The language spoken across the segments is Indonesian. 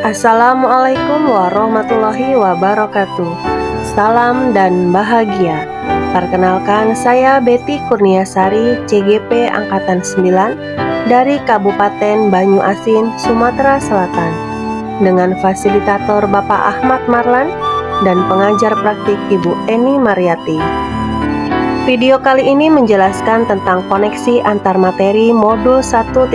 Assalamualaikum warahmatullahi wabarakatuh. Salam dan bahagia. Perkenalkan, saya Betty Kurniasari, CGP Angkatan 9 dari Kabupaten Banyuasin, Sumatera Selatan, dengan fasilitator Bapak Ahmad Marlan dan pengajar praktik Ibu Eni Mariati. Video kali ini menjelaskan tentang koneksi antar materi modul 1.4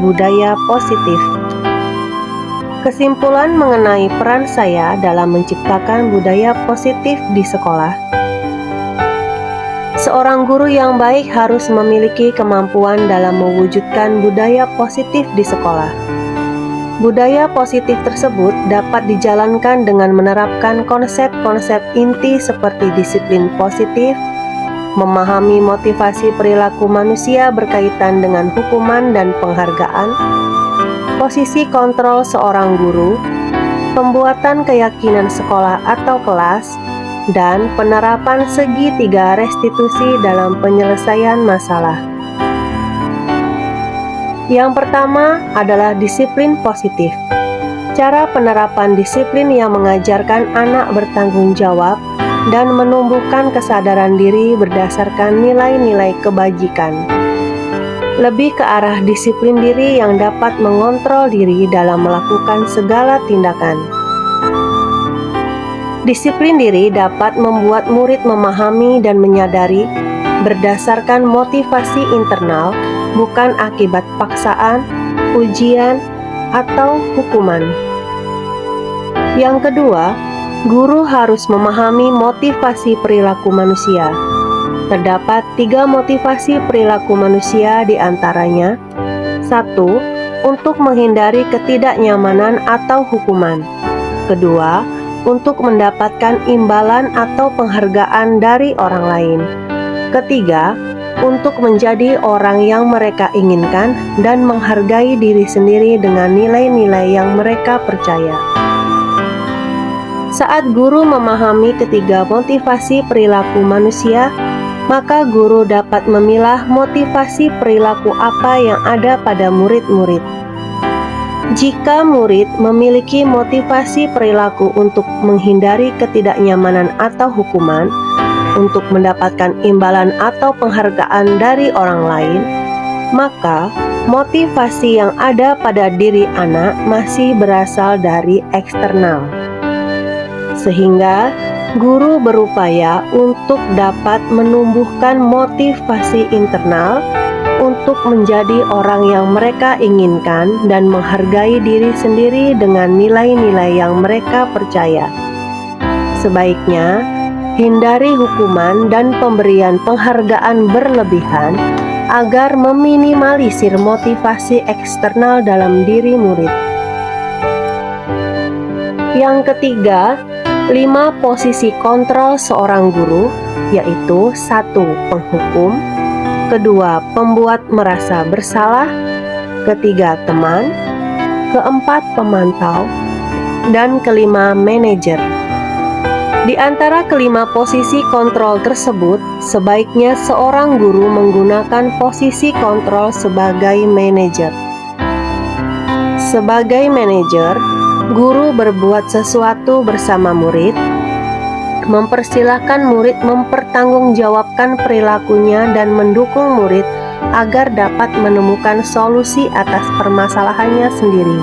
Budaya Positif. Kesimpulan mengenai peran saya dalam menciptakan budaya positif di sekolah. Seorang guru yang baik harus memiliki kemampuan dalam mewujudkan budaya positif di sekolah. Budaya positif tersebut dapat dijalankan dengan menerapkan konsep-konsep inti seperti disiplin positif, memahami motivasi perilaku manusia berkaitan dengan hukuman dan penghargaan, posisi kontrol seorang guru, pembuatan keyakinan sekolah atau kelas, dan penerapan segitiga restitusi dalam penyelesaian masalah. Yang pertama adalah disiplin positif. Cara penerapan disiplin yang mengajarkan anak bertanggung jawab dan menumbuhkan kesadaran diri berdasarkan nilai-nilai kebajikan. Lebih ke arah disiplin diri yang dapat mengontrol diri dalam melakukan segala tindakan. Disiplin diri dapat membuat murid memahami dan menyadari berdasarkan motivasi internal, bukan akibat paksaan, ujian, atau hukuman. Yang kedua, guru harus memahami motivasi perilaku manusia. Terdapat 3 motivasi perilaku manusia, di antaranya: 1. Untuk menghindari ketidaknyamanan atau hukuman. Kedua, untuk mendapatkan imbalan atau penghargaan dari orang lain. Ketiga, untuk menjadi orang yang mereka inginkan dan menghargai diri sendiri dengan nilai-nilai yang mereka percaya. Saat guru memahami ketiga motivasi perilaku manusia, maka guru dapat memilah motivasi perilaku apa yang ada pada murid-murid. Jika murid memiliki motivasi perilaku untuk menghindari ketidaknyamanan atau hukuman, untuk mendapatkan imbalan atau penghargaan dari orang lain, maka motivasi yang ada pada diri anak masih berasal dari eksternal. Sehingga guru berupaya untuk dapat menumbuhkan motivasi internal untuk menjadi orang yang mereka inginkan dan menghargai diri sendiri dengan nilai-nilai yang mereka percaya. Sebaiknya, hindari hukuman dan pemberian penghargaan berlebihan agar meminimalisir motivasi eksternal dalam diri murid. Yang ketiga, 5 posisi kontrol seorang guru, yaitu 1. Penghukum, 2. Pembuat merasa bersalah, 3. Teman, 4. Pemantau, dan 5. Manajer. Di antara kelima posisi kontrol tersebut, sebaiknya seorang guru menggunakan posisi kontrol sebagai manajer. Sebagai manajer, guru berbuat sesuatu bersama murid, mempersilahkan murid mempertanggungjawabkan perilakunya dan mendukung murid agar dapat menemukan solusi atas permasalahannya sendiri.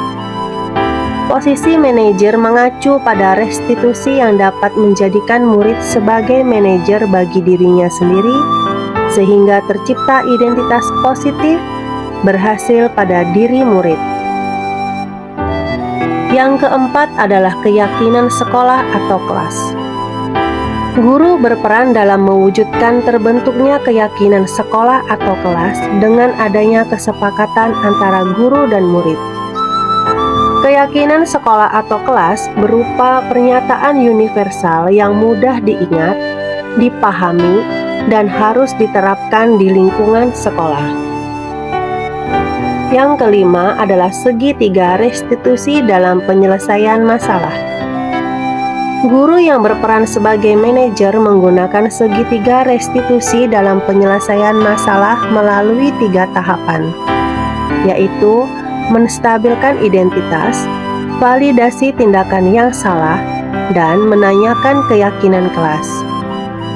Posisi manajer mengacu pada restitusi yang dapat menjadikan murid sebagai manajer bagi dirinya sendiri, sehingga tercipta identitas positif berhasil pada diri murid. Yang keempat adalah keyakinan sekolah atau kelas. Guru berperan dalam mewujudkan terbentuknya keyakinan sekolah atau kelas dengan adanya kesepakatan antara guru dan murid. Keyakinan sekolah atau kelas berupa pernyataan universal yang mudah diingat, dipahami, dan harus diterapkan di lingkungan sekolah. Yang kelima adalah segitiga restitusi dalam penyelesaian masalah. Guru yang berperan sebagai manajer menggunakan segitiga restitusi dalam penyelesaian masalah melalui 3 tahapan, yaitu menstabilkan identitas, validasi tindakan yang salah, dan menanyakan keyakinan kelas.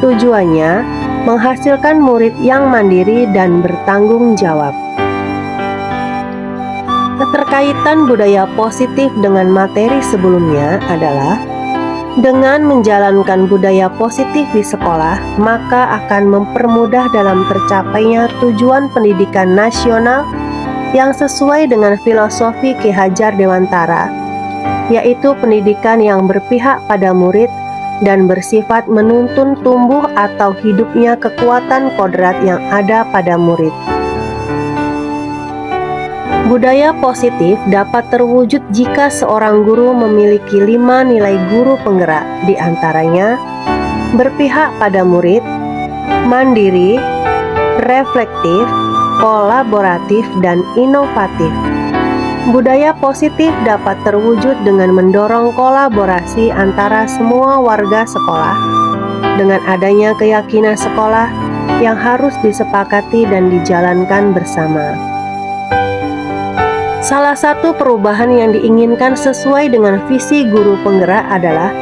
Tujuannya menghasilkan murid yang mandiri dan bertanggung jawab. Keterkaitan budaya positif dengan materi sebelumnya adalah dengan menjalankan budaya positif di sekolah, maka akan mempermudah dalam tercapainya tujuan pendidikan nasional yang sesuai dengan filosofi Ki Hajar Dewantara, yaitu pendidikan yang berpihak pada murid dan bersifat menuntun tumbuh atau hidupnya kekuatan kodrat yang ada pada murid. Budaya positif dapat terwujud jika seorang guru memiliki 5 nilai guru penggerak, di antaranya berpihak pada murid, mandiri, reflektif, kolaboratif, dan inovatif. Budaya positif dapat terwujud dengan mendorong kolaborasi antara semua warga sekolah, dengan adanya keyakinan sekolah yang harus disepakati dan dijalankan bersama. Salah satu perubahan yang diinginkan sesuai dengan visi guru penggerak adalah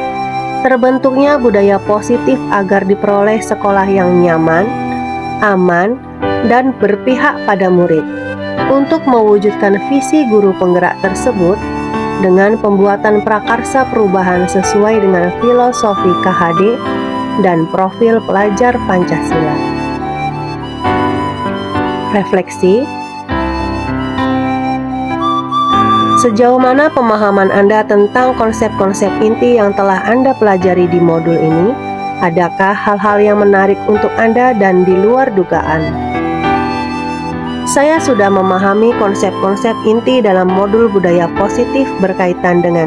terbentuknya budaya positif agar diperoleh sekolah yang nyaman, aman, dan berpihak pada murid. Untuk mewujudkan visi guru penggerak tersebut, dengan pembuatan prakarsa perubahan sesuai dengan filosofi KHD dan profil pelajar Pancasila. Refleksi. Sejauh mana pemahaman Anda tentang konsep-konsep inti yang telah Anda pelajari di modul ini? Adakah hal-hal yang menarik untuk Anda dan di luar dugaan? Saya sudah memahami konsep-konsep inti dalam modul budaya positif berkaitan dengan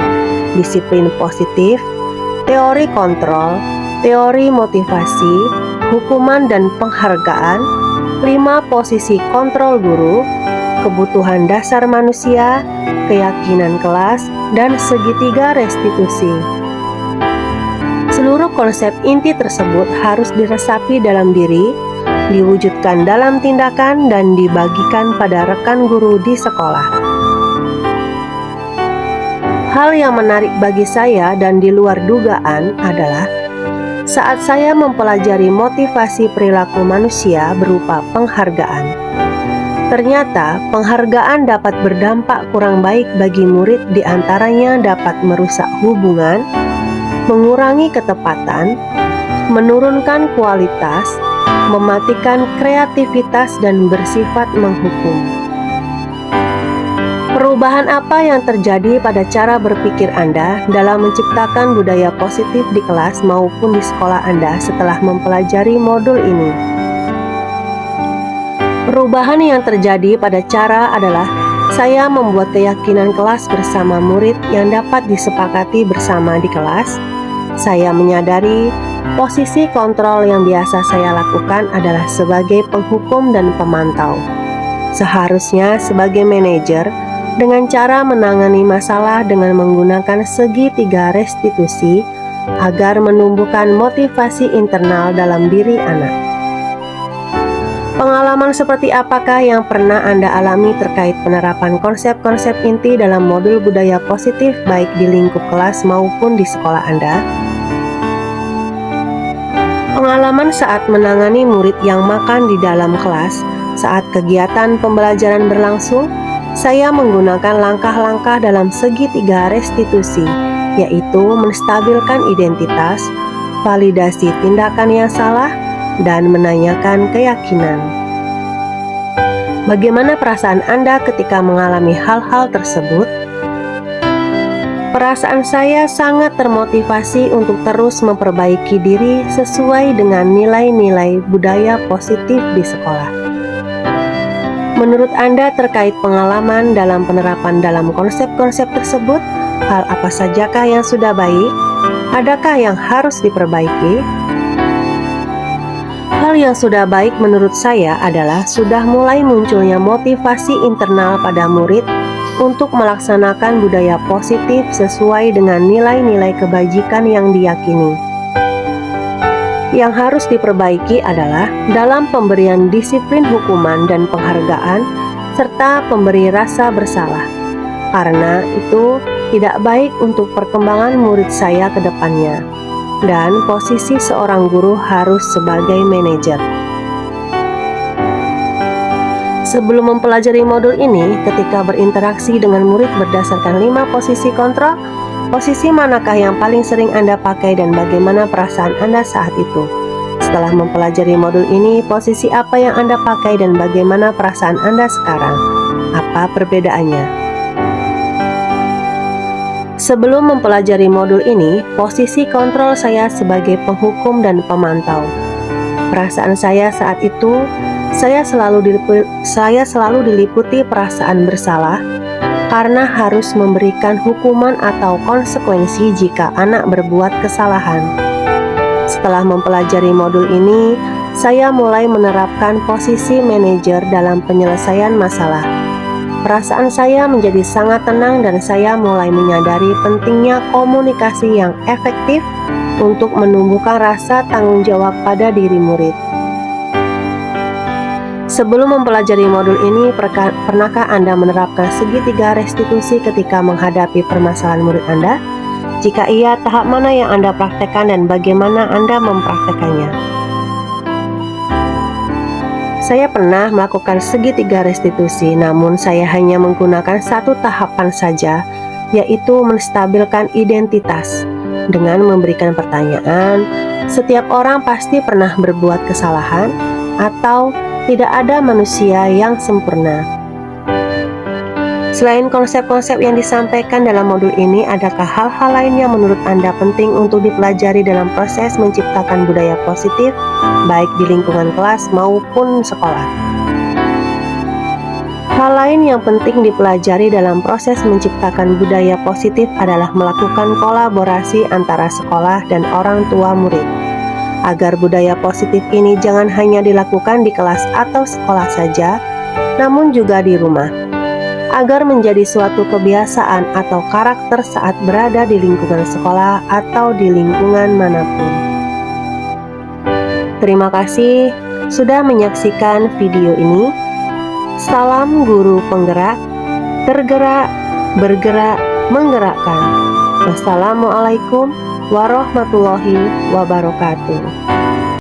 disiplin positif, teori kontrol, teori motivasi, hukuman dan penghargaan, 5 posisi kontrol guru, kebutuhan dasar manusia, keyakinan kelas, dan segitiga restitusi. Seluruh konsep inti tersebut harus diresapi dalam diri, diwujudkan dalam tindakan, dan dibagikan pada rekan guru di sekolah. Hal yang menarik bagi saya dan di luar dugaan adalah saat saya mempelajari motivasi perilaku manusia berupa penghargaan. Ternyata penghargaan dapat berdampak kurang baik bagi murid, di antaranya dapat merusak hubungan, mengurangi ketepatan, menurunkan kualitas, mematikan kreativitas, dan bersifat menghukum. Perubahan apa yang terjadi pada cara berpikir Anda dalam menciptakan budaya positif di kelas maupun di sekolah Anda setelah mempelajari modul ini? Perubahan yang terjadi pada cara adalah saya membuat keyakinan kelas bersama murid yang dapat disepakati bersama di kelas. Saya menyadari posisi kontrol yang biasa saya lakukan adalah sebagai penghukum dan pemantau. Seharusnya sebagai manajer, dengan cara menangani masalah dengan menggunakan segitiga restitusi agar menumbuhkan motivasi internal dalam diri anak. Pengalaman seperti apakah yang pernah Anda alami terkait penerapan konsep-konsep inti dalam modul budaya positif baik di lingkup kelas maupun di sekolah Anda? Pengalaman saat menangani murid yang makan di dalam kelas saat kegiatan pembelajaran berlangsung, saya menggunakan langkah-langkah dalam segitiga restitusi, yaitu menstabilkan identitas, validasi tindakan yang salah, dan menanyakan keyakinan. Bagaimana perasaan Anda ketika mengalami hal-hal tersebut? Perasaan saya sangat termotivasi untuk terus memperbaiki diri sesuai dengan nilai-nilai budaya positif di sekolah. Menurut Anda terkait pengalaman dalam penerapan dalam konsep-konsep tersebut, hal apa sajakah yang sudah baik? Adakah yang harus diperbaiki? Hal yang sudah baik menurut saya adalah sudah mulai munculnya motivasi internal pada murid untuk melaksanakan budaya positif sesuai dengan nilai-nilai kebajikan yang diyakini. Yang harus diperbaiki adalah dalam pemberian disiplin hukuman dan penghargaan, serta pemberi rasa bersalah. Karena itu, tidak baik untuk perkembangan murid saya ke depannya, dan posisi seorang guru harus sebagai manajer. Sebelum mempelajari modul ini, ketika berinteraksi dengan murid berdasarkan 5 posisi kontrol, posisi manakah yang paling sering Anda pakai dan bagaimana perasaan Anda saat itu? Setelah mempelajari modul ini, posisi apa yang Anda pakai dan bagaimana perasaan Anda sekarang? Apa perbedaannya? Sebelum mempelajari modul ini, posisi kontrol saya sebagai penghukum dan pemantau. Perasaan saya saat itu, saya selalu diliputi perasaan bersalah karena harus memberikan hukuman atau konsekuensi jika anak berbuat kesalahan. Setelah mempelajari modul ini, saya mulai menerapkan posisi manajer dalam penyelesaian masalah. Perasaan saya menjadi sangat tenang dan saya mulai menyadari pentingnya komunikasi yang efektif untuk menumbuhkan rasa tanggung jawab pada diri murid. Sebelum mempelajari modul ini, pernahkah Anda menerapkan segitiga restitusi ketika menghadapi permasalahan murid Anda? Jika iya, tahap mana yang Anda praktekkan dan bagaimana Anda mempraktekannya? Saya pernah melakukan segitiga restitusi, namun saya hanya menggunakan satu tahapan saja, yaitu menstabilkan identitas. Dengan memberikan pertanyaan, setiap orang pasti pernah berbuat kesalahan, atau tidak ada manusia yang sempurna. Selain konsep-konsep yang disampaikan dalam modul ini, adakah hal-hal lain yang menurut Anda penting untuk dipelajari dalam proses menciptakan budaya positif, baik di lingkungan kelas maupun sekolah? Hal lain yang penting dipelajari dalam proses menciptakan budaya positif adalah melakukan kolaborasi antara sekolah dan orang tua murid. Agar budaya positif ini jangan hanya dilakukan di kelas atau sekolah saja, namun juga di rumah. Agar menjadi suatu kebiasaan atau karakter saat berada di lingkungan sekolah atau di lingkungan manapun. Terima kasih sudah menyaksikan video ini. Salam guru penggerak, tergerak, bergerak, menggerakkan. Wassalamualaikum warahmatullahi wabarakatuh.